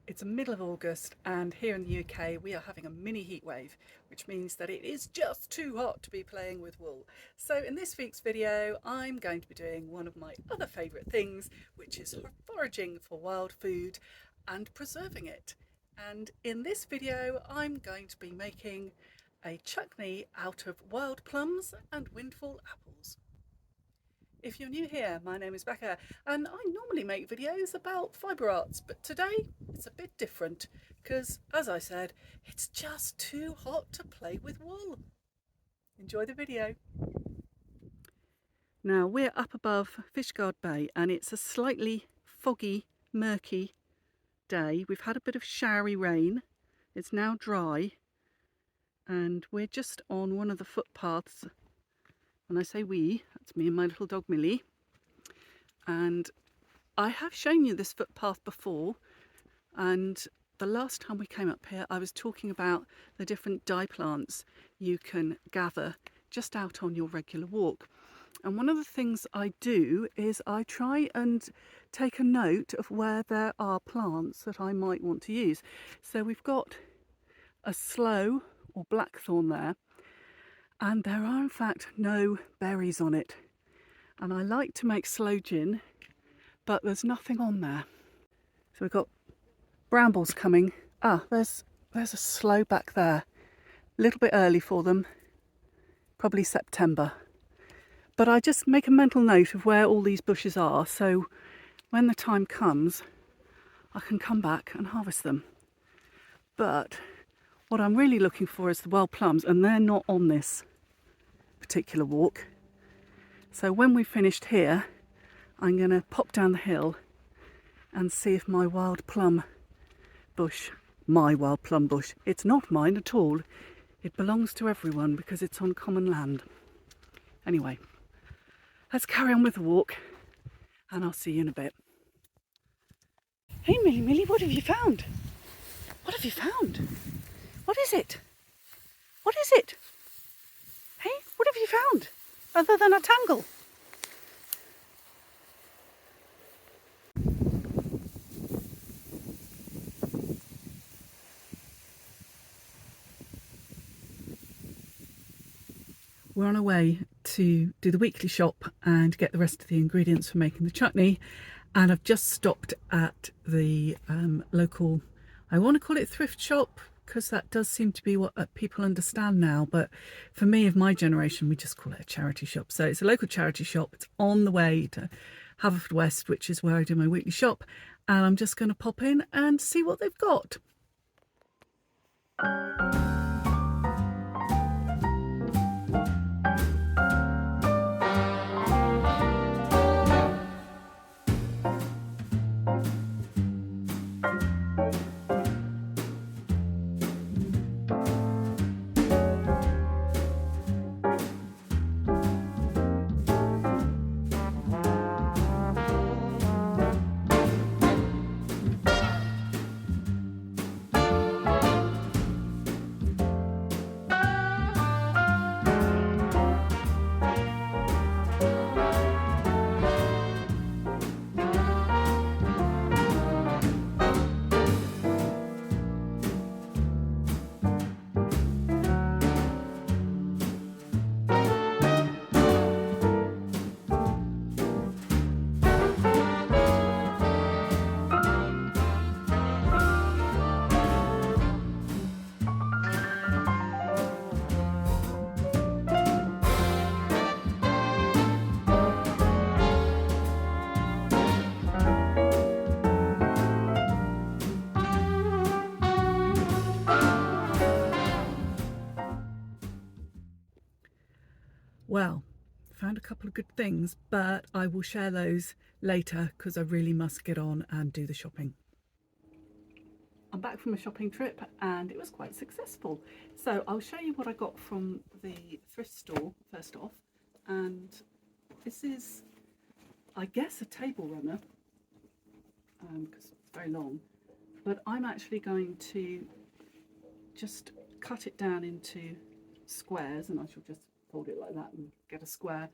It's the middle of August and here in the UK we are having a mini heat wave, which means that it is just too hot to be playing with wool. So in this week's video I'm going to be doing one of my other favourite things, which is foraging for wild food and preserving it. And in this video I'm going to be making a chutney out of wild plums and windfall apples. If you're new here, my name is Becca and I normally make videos about fibre arts, but today it's a bit different because, as I said, it's just too hot to play with wool. Enjoy the video. Now we're up above Fishguard Bay and it's a slightly foggy, murky day. We've had a bit of showery rain. It's now dry and we're just on one of the footpaths. When I say we, that's me and my little dog Millie. And I have shown you this footpath before, and the last time we came up here I was talking about the different dye plants you can gather just out on your regular walk. And one of the things I do is I try and take a note of where there are plants that I might want to use. So we've got a sloe or blackthorn there, and there are in fact no berries on it. And I like to make sloe gin, but there's nothing on there. So we've got brambles coming. There's a sloe back there. A little bit early for them, probably September. But I just make a mental note of where all these bushes are, so when the time comes, I can come back and harvest them. But what I'm really looking for is the wild plums, and they're not on this particular walk. So when we've finished here, I'm going to pop down the hill and see if my wild plum bush, it's not mine at all. It belongs to everyone because it's on common land. Anyway, let's carry on with the walk and I'll see you in a bit. Hey Millie, what have you found? What have you found? What is it? What is it? Hey, what have you found? Other than a tangle? We're on our way to do the weekly shop and get the rest of the ingredients for making the chutney, and I've just stopped at the local, I want to call it thrift shop because that does seem to be what people understand now, but for me of my generation we just call it a charity shop. So it's a local charity shop. It's on the way to Haverfordwest, which is where I do my weekly shop, and I'm just going to pop in and see what they've got. Well, found a couple of good things, but I will share those later because I really must get on and do the shopping. I'm back from a shopping trip and it was quite successful. So I'll show you what I got from the thrift store first off. And this is, I guess, a table runner because it's very long. But I'm actually going to just cut it down into squares, and I shall just fold it like that and get a square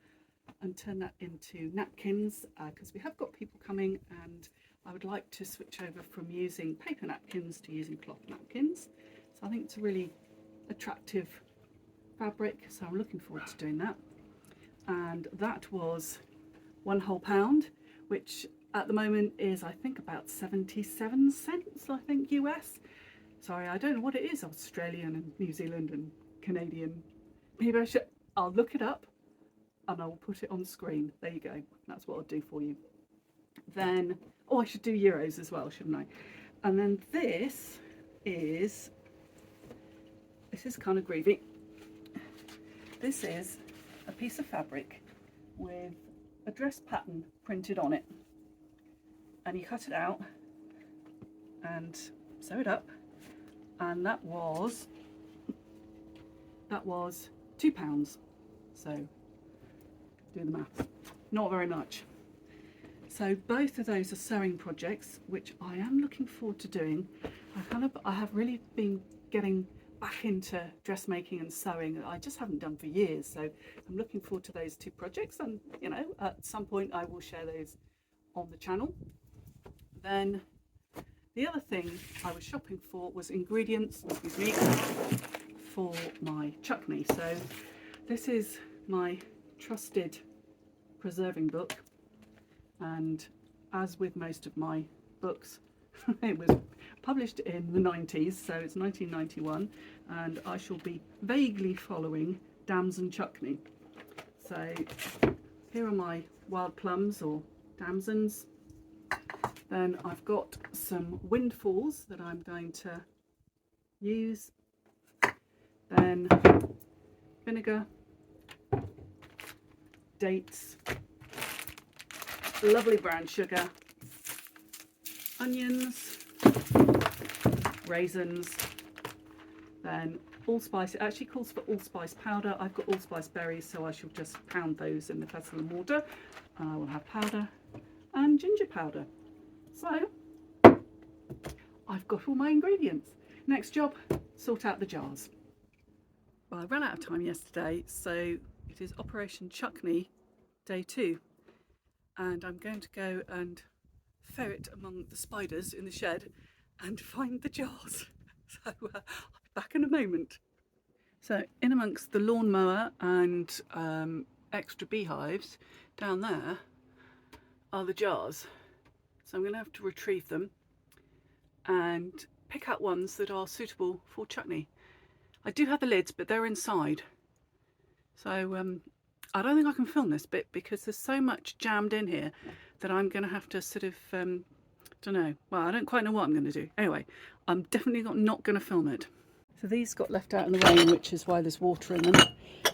and turn that into napkins because we have got people coming and I would like to switch over from using paper napkins to using cloth napkins. So I think it's a really attractive fabric, so I'm looking forward to doing that. And that was £1 whole, which at the moment is I think about 77 cents, I think US. Sorry, I don't know what it is, Australian and New Zealand and Canadian. Maybe I should, I'll look it up and I'll put it on screen. There you go, that's what I'll do for you. Then, oh, I should do euros as well, shouldn't I? And then this is kind of groovy. This is a piece of fabric with a dress pattern printed on it. And you cut it out and sew it up. And that was £2. So do the math. Not very much. So both of those are sewing projects, which I am looking forward to doing. I have really been getting back into dressmaking and sewing. I just haven't done for years, so I'm looking forward to those two projects, and you know, at some point I will share those on the channel. Then the other thing I was shopping for was ingredients, excuse me, for my chutney. So this is my trusted preserving book, and as with most of my books, it was published in the 90s, so it's 1991, and I shall be vaguely following Damson Chuckney. So here are my wild plums or damsons. Then I've got some windfalls that I'm going to use. Then vinegar, dates, lovely brown sugar, onions, raisins, then allspice. It actually calls for allspice powder. I've got allspice berries, so I shall just pound those in the pestle and mortar, and I will have powder and ginger powder. So I've got all my ingredients. Next job, sort out the jars. Well, I ran out of time yesterday, so it is Operation Chuckney day 2, and I'm going to go and ferret among the spiders in the shed and find the jars. So I'll be back in a moment. So in amongst the lawnmower and extra beehives down there are the jars. So I'm going to have to retrieve them and pick out ones that are suitable for chutney. I do have the lids, but they're inside. So I don't think I can film this bit because there's so much jammed in here that I'm going to have to sort of, don't know, well, I don't quite know what I'm going to do. Anyway, I'm definitely not going to film it. So these got left out in the rain, which is why there's water in them.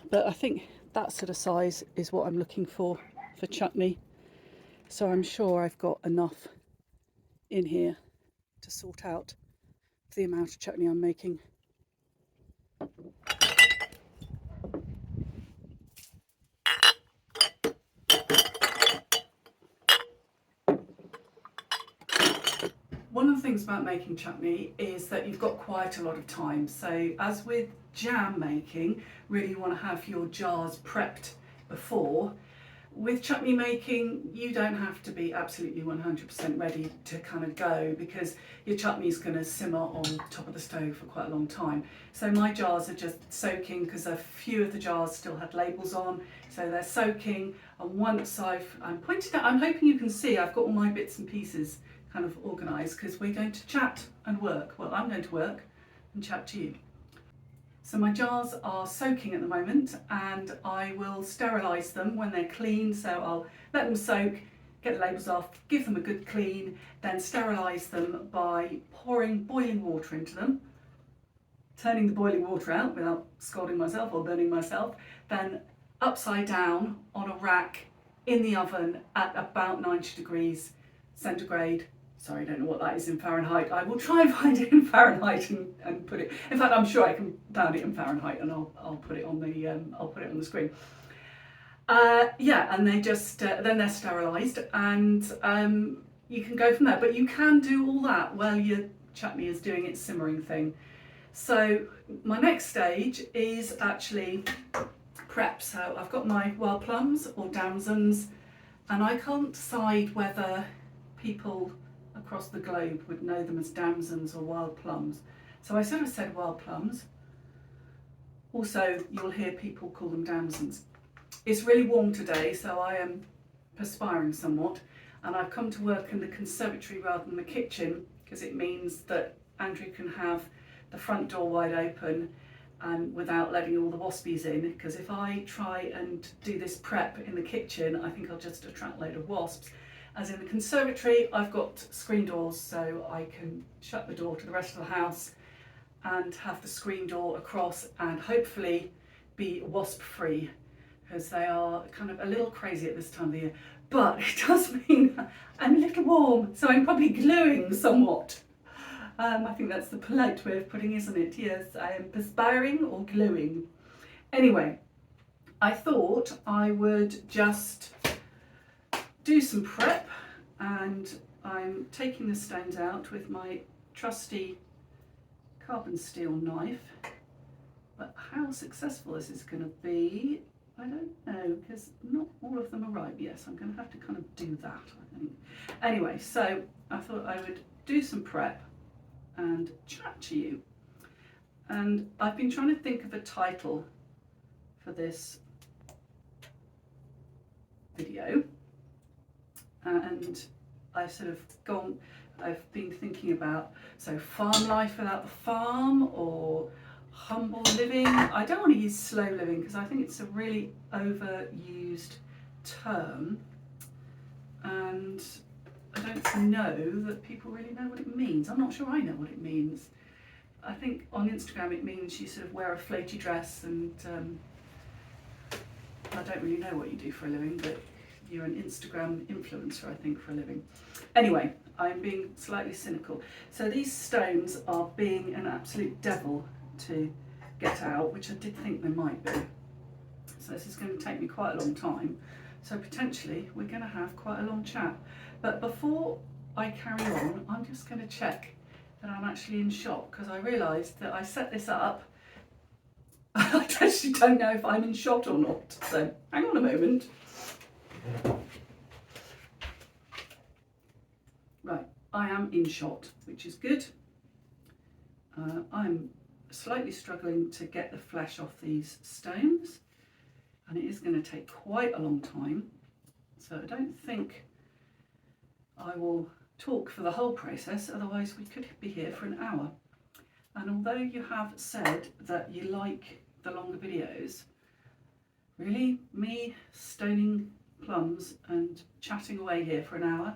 But I think that sort of size is what I'm looking for chutney. So I'm sure I've got enough in here to sort out the amount of chutney I'm making. One of the things about making chutney is that you've got quite a lot of time. So as with jam making, really you want to have your jars prepped before. With chutney making, you don't have to be absolutely 100% ready to kind of go, because your chutney is going to simmer on top of the stove for quite a long time. So my jars are just soaking, because a few of the jars still had labels on, so they're soaking. And once I'm pointed out, I'm hoping you can see I've got all my bits and pieces kind of organised, because we're going to chat and work. Well, I'm going to work and chat to you. So my jars are soaking at the moment, and I will sterilise them when they're clean. So I'll let them soak, get the labels off, give them a good clean, then sterilise them by pouring boiling water into them, turning the boiling water out without scalding myself or burning myself, then upside down on a rack in the oven at about 90 degrees centigrade. Sorry, I don't know what that is in Fahrenheit. I will try and find it in Fahrenheit and put it. In fact, I'm sure I can pound it in Fahrenheit, and I'll put it on the screen. Yeah, and they just then they're sterilised, and you can go from there. But you can do all that while your chutney is doing its simmering thing. So my next stage is actually prep. So I've got my wild plums or damsons, and I can't decide whether people across the globe would know them as damsons or wild plums. So I sort of said wild plums. Also, you'll hear people call them damsons. It's really warm today, so I am perspiring somewhat, and I've come to work in the conservatory rather than the kitchen because it means that Andrew can have the front door wide open and without letting all the waspies in, because if I try and do this prep in the kitchen, I think I'll just attract a load of wasps. As in the conservatory, I've got screen doors, so I can shut the door to the rest of the house and have the screen door across and hopefully be wasp free, because they are kind of a little crazy at this time of the year. But it does mean I'm a little warm, so I'm probably glowing somewhat. I think that's the polite way of putting it, isn't it? Yes, I am perspiring or glowing. Anyway, I thought I would just do some prep, and I'm taking the stones out with my trusty carbon steel knife. But how successful this is going to be, I don't know, because not all of them are ripe. Yes, I'm going to have to kind of do that, I think. Anyway, so I thought I would do some prep and chat to you. And I've been trying to think of a title for this video, and I've been thinking about, so farm life without the farm, or humble living. I don't want to use slow living because I think it's a really overused term, and I don't know that people really know what it means. I'm not sure I know what it means. I think on Instagram it means you sort of wear a floaty dress, and I don't really know what you do for a living, but you're an Instagram influencer, I think, for a living. Anyway, I'm being slightly cynical. So these stones are being an absolute devil to get out, which I did think they might be. So this is going to take me quite a long time. So potentially we're going to have quite a long chat. But before I carry on, I'm just going to check that I'm actually in shot, because I realised that I set this up. I actually don't know if I'm in shot or not. So hang on a moment. Right, I am in shot, which is good. I'm slightly struggling to get the flesh off these stones, and it is going to take quite a long time. So I don't think I will talk for the whole process, otherwise we could be here for an hour. And although you have said that you like the longer videos, really, me stoning plums and chatting away here for an hour,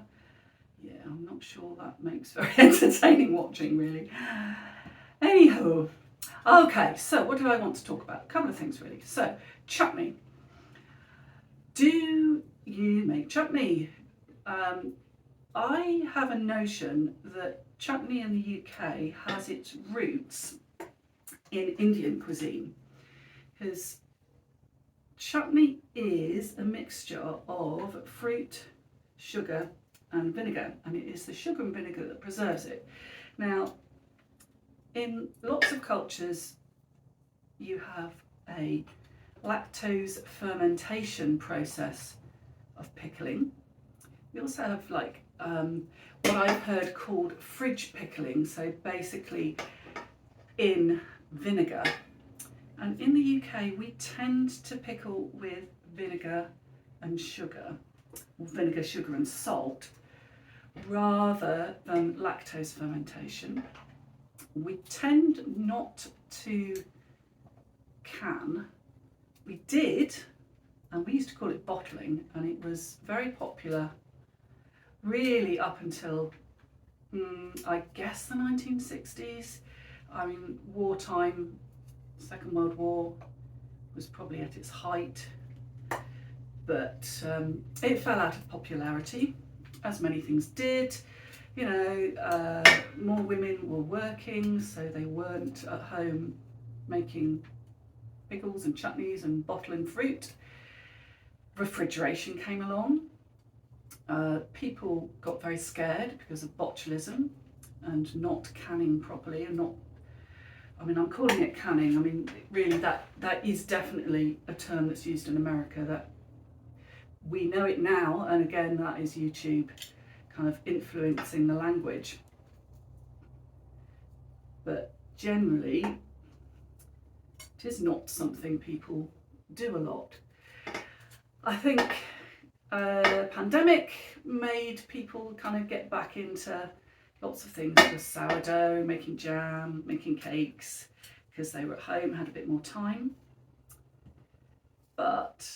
yeah, I'm not sure that makes very entertaining watching, really. Anywho, okay, so what do I want to talk about? A couple of things, really. So, chutney. Do you make chutney? I have a notion that chutney in the UK has its roots in Indian cuisine, because chutney is a mixture of fruit, sugar and vinegar, and it is the sugar and vinegar that preserves it. Now, in lots of cultures you have a lactose fermentation process of pickling. We also have what I've heard called fridge pickling, so basically in vinegar. And in the UK we tend to pickle with vinegar and sugar, or vinegar, sugar and salt, rather than lactose fermentation. We tend not to can. We did, and we used to call it bottling, and it was very popular really up until I guess the 1960s. I mean, wartime, Second World War was probably at its height, but it fell out of popularity, as many things did. You know, more women were working, so they weren't at home making pickles and chutneys and bottling fruit. Refrigeration came along. People got very scared because of botulism and not canning properly, and not, I mean, I'm calling it canning. I mean, really, that is definitely a term that's used in America. That we know it now, and again, that is YouTube kind of influencing the language. But generally, it is not something people do a lot. I think pandemic made people kind of get back into lots of things, with sourdough, making jam, making cakes, because they were at home, had a bit more time. But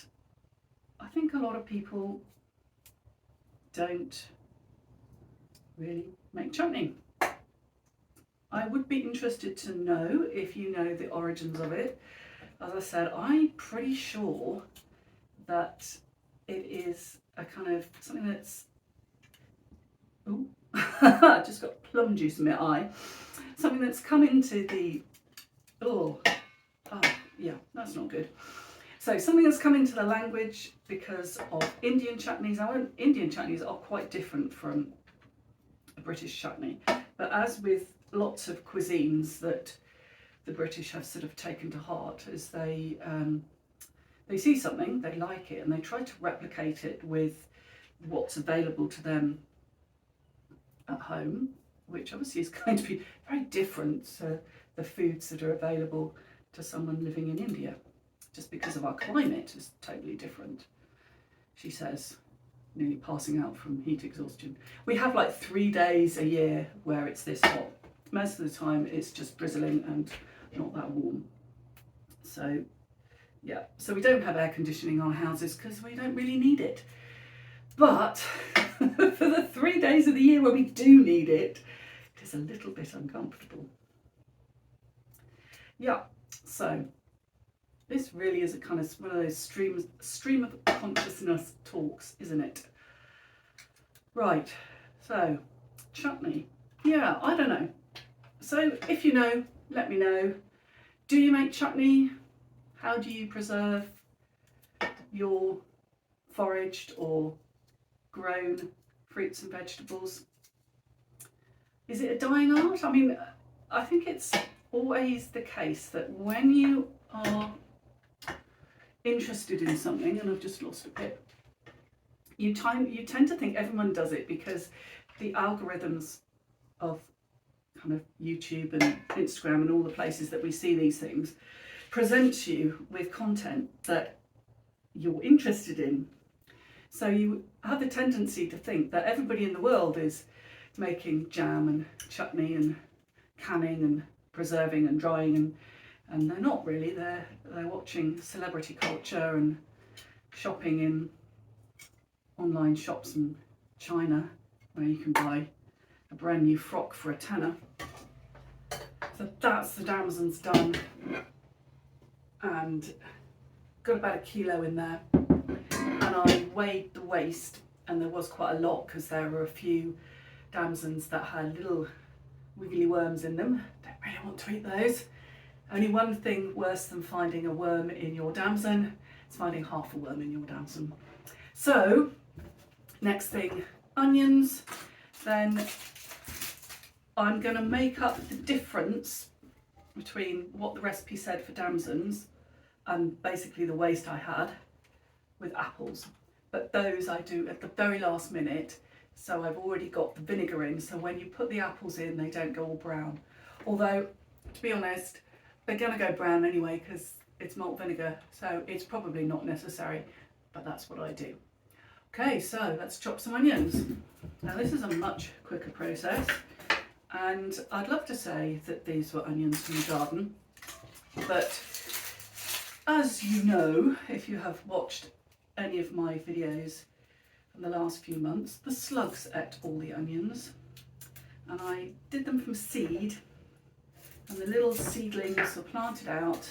I think a lot of people don't really make chutney. I would be interested to know if you know the origins of it. As I said, I'm pretty sure that it is a kind of something that's, oh, I just got plum juice in my eye. Something that's come into the, oh yeah, that's not good. So something that's come into the language because of Indian chutneys. Now, Indian chutneys are quite different from a British chutney, but as with lots of cuisines that the British have sort of taken to heart, is they see something, they like it, and they try to replicate it with what's available to them at home, which obviously is going to be very different to the foods that are available to someone living in India, just because of our climate is totally different, she says, nearly passing out from heat exhaustion. We have like 3 days a year where it's this hot. Most of the time it's just drizzling and not that warm. So yeah, so we don't have air conditioning in our houses because we don't really need it. But for the 3 days of the year where we do need it, it is a little bit uncomfortable. Yeah, so this really is a kind of one of those stream of consciousness talks, isn't it? Right, so chutney. Yeah, I don't know. So if you know, let me know. Do you make chutney? How do you preserve your foraged or grown fruits and vegetables? Is it a dying art? I mean, I think it's always the case that when you are interested in something, and I've just lost a bit, you tend to think everyone does it because the algorithms of kind of YouTube and Instagram and all the places that we see these things presents you with content that you're interested in. So you have the tendency to think that everybody in the world is making jam and chutney and canning and preserving and drying, and they're not really. They're watching celebrity culture and shopping in online shops in China where you can buy a brand new frock for a tenner. So that's the damsons done, and got about 1 kilo in there, and I weighed the waste, and there was quite a lot because there were a few damsons that had little wiggly worms in them. Don't really want to eat those. Only one thing worse than finding a worm in your damson is finding half a worm in your damson. So next thing, onions. Then I'm going to make up the difference between what the recipe said for damsons and basically the waste I had with apples. But those I do at the very last minute, so I've already got the vinegar in, so when you put the apples in they don't go all brown. Although, to be honest, they're going to go brown anyway because it's malt vinegar, so it's probably not necessary, but that's what I do. Okay, so let's chop some onions. Now this is a much quicker process, and I'd love to say that these were onions from the garden, but as you know, if you have watched any of my videos in the last few months, the slugs ate all the onions, and I did them from seed, and the little seedlings were planted out,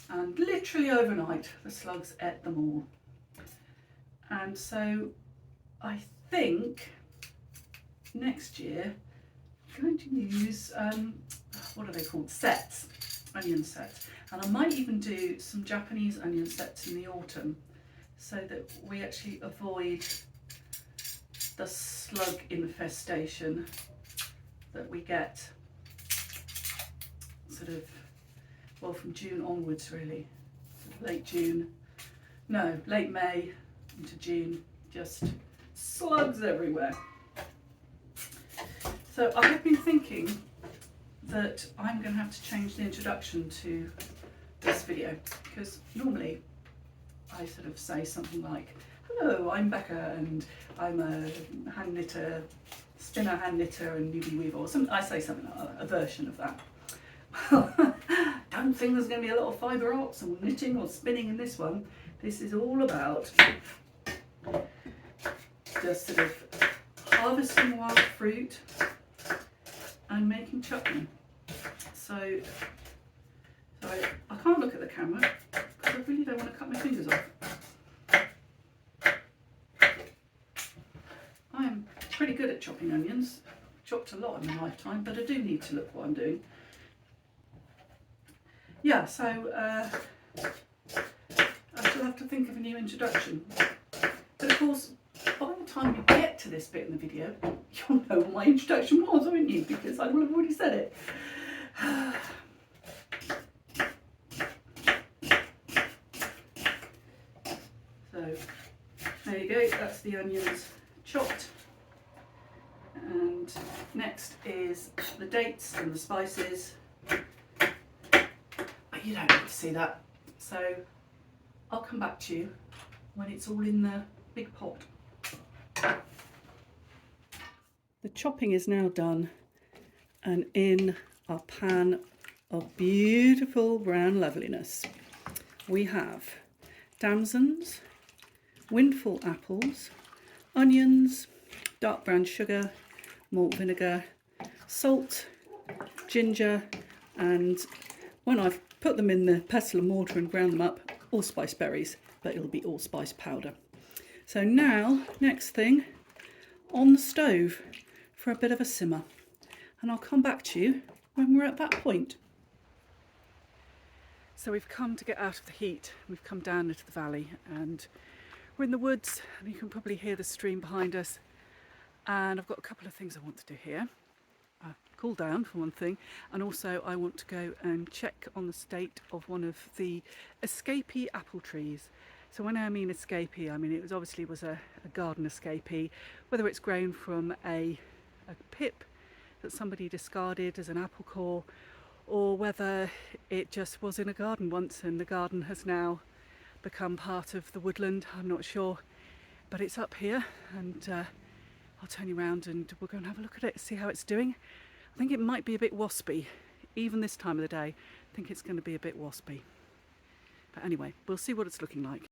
and literally overnight the slugs ate them all. And so I think next year I'm going to use, what are they called? Sets, onion sets. And I might even do some Japanese onion sets in the autumn so that we actually avoid the slug infestation that we get sort of, well, from June onwards really, sort of late May into June, just slugs everywhere. So I have been thinking that I'm going to have to change the introduction to this video, because normally I sort of say something like, hello, I'm Becca and I'm a hand knitter, spinner hand knitter and newbie weaver, or something. I say something like that, a version of that. Don't think there's going to be a lot of fibre arts or knitting or spinning in this one. This is all about just sort of harvesting wild fruit and making chutney. So I can't look at the camera because I really don't want to cut my fingers off. I am pretty good at chopping onions. I've chopped a lot in my lifetime, but I do need to look what I'm doing. Yeah, so I still have to think of a new introduction. But of course, by the time you get to this bit in the video, you'll know what my introduction was, won't you? Because I will have already said it. So, there you go, that's the onions chopped. And next is the dates and the spices. But you don't need to see that. So, I'll come back to you when it's all in the big pot. The chopping is now done, and in our pan of beautiful brown loveliness we have damsons, windfall apples, onions, dark brown sugar, malt vinegar, salt, ginger, and when I've put them in the pestle and mortar and ground them up, allspice berries, but it'll be allspice powder. So now, next thing, on the stove for a bit of a simmer, and I'll come back to you when we're at that point. So we've come to get out of the heat. We've come down into the valley and we're in the woods, and you can probably hear the stream behind us. And I've got a couple of things I want to do here. Cool down for one thing, and also I want to go and check on the state of one of the escapee apple trees. So when I mean escapee, I mean it obviously was a garden escapee, whether it's grown from a pip that somebody discarded as an apple core, or whether it just was in a garden once and the garden has now become part of the woodland. I'm not sure, but it's up here, and I'll turn you around and we'll go and have a look at it, see how it's doing. I think it might be a bit waspy, even this time of the day. I think it's going to be a bit waspy. But anyway, we'll see what it's looking like.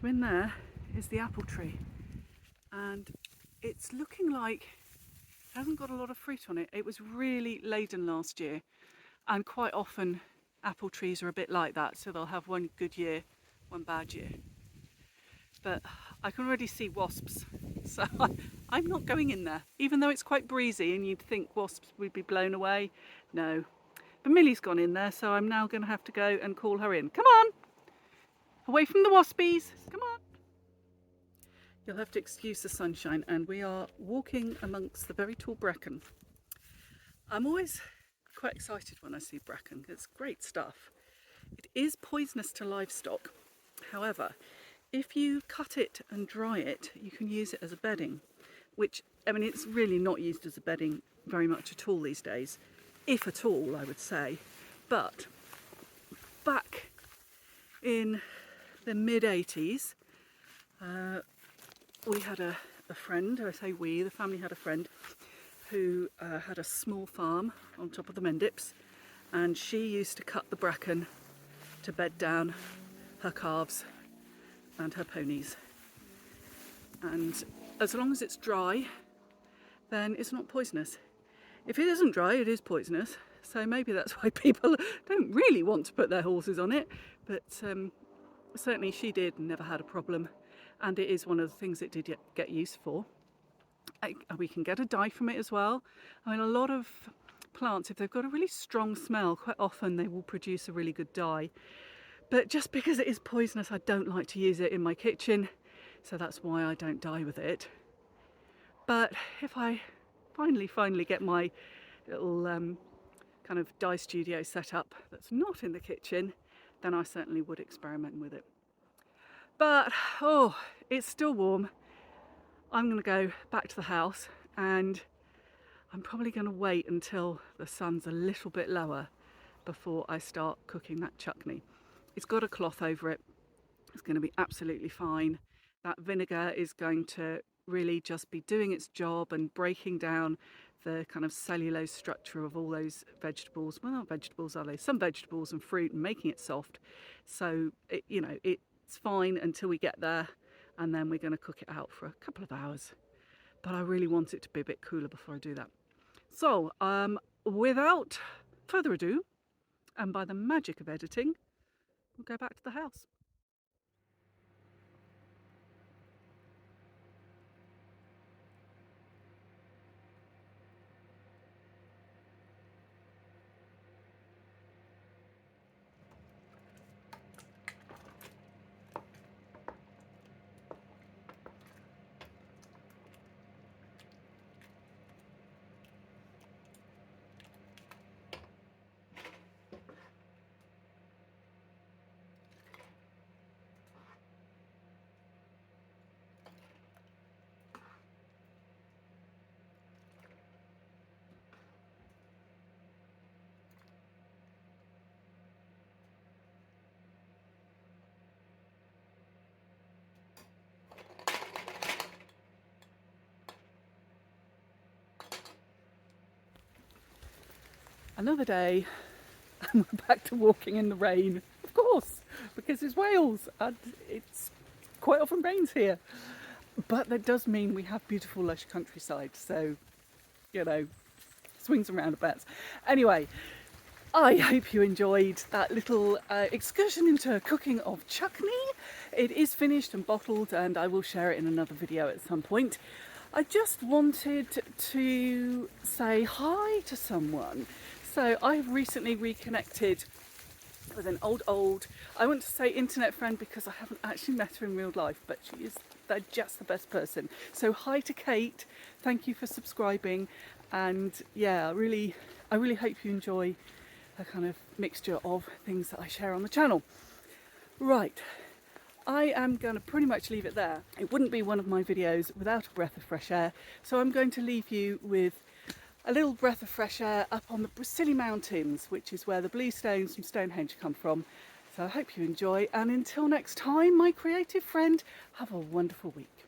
So in there is the apple tree, and it's looking like it hasn't got a lot of fruit on it. It was really laden last year, and quite often apple trees are a bit like that, so they'll have one good year, one bad year. But I can already see wasps, so I'm not going in there, even though it's quite breezy and you'd think wasps would be blown away. No, but Millie's gone in there, so I'm now going to have to go and call her in. Come on! Away from the waspies, come on. You'll have to excuse the sunshine, and we are walking amongst the very tall bracken. I'm always quite excited when I see bracken. It's great stuff. It is poisonous to livestock. However, if you cut it and dry it, you can use it as a bedding, which, I mean, it's really not used as a bedding very much at all these days, if at all, I would say. But back in the mid-80s, we had a friend, I say we, the family had a friend who had a small farm on top of the Mendips, and she used to cut the bracken to bed down her calves and her ponies. And as long as it's dry then it's not poisonous. If it isn't dry, it is poisonous. So maybe that's why people don't really want to put their horses on it. But certainly she did and never had a problem. And it is one of the things it did get used for. We can get a dye from it as well. I mean, a lot of plants, if they've got a really strong smell, quite often they will produce a really good dye. But just because it is poisonous, I don't like to use it in my kitchen. So that's why I don't dye with it. But if I finally get my little kind of dye studio set up that's not in the kitchen, then I certainly would experiment with it. But oh, it's still warm. I'm going to go back to the house, and I'm probably going to wait until the sun's a little bit lower before I start cooking that chutney. It's got a cloth over it. It's going to be absolutely fine. That vinegar is going to really just be doing its job and breaking down the kind of cellulose structure of all those vegetables. Well, not vegetables, are they? Some vegetables and fruit, and making it soft. So, it's fine until we get there, and then we're going to cook it out for a couple of hours. But I really want it to be a bit cooler before I do that. So, without further ado, and by the magic of editing, we'll go back to the house. Another day, and we're back to walking in the rain, of course, because it's Wales and it's quite often rains here. But that does mean we have beautiful lush countryside, so, swings and roundabouts. Anyway, I hope you enjoyed that little excursion into cooking of chutney. It is finished and bottled, and I will share it in another video at some point. I just wanted to say hi to someone. So I've recently reconnected with an old, I want to say internet friend because I haven't actually met her in real life, but they're just the best person. So hi to Kate, thank you for subscribing, and yeah, I really hope you enjoy a kind of mixture of things that I share on the channel. Right, I am going to pretty much leave it there. It wouldn't be one of my videos without a breath of fresh air, so I'm going to leave you with a little breath of fresh air up on the Brecilly Mountains, which is where the blue stones from Stonehenge come from. So I hope you enjoy, and until next time, my creative friend, have a wonderful week.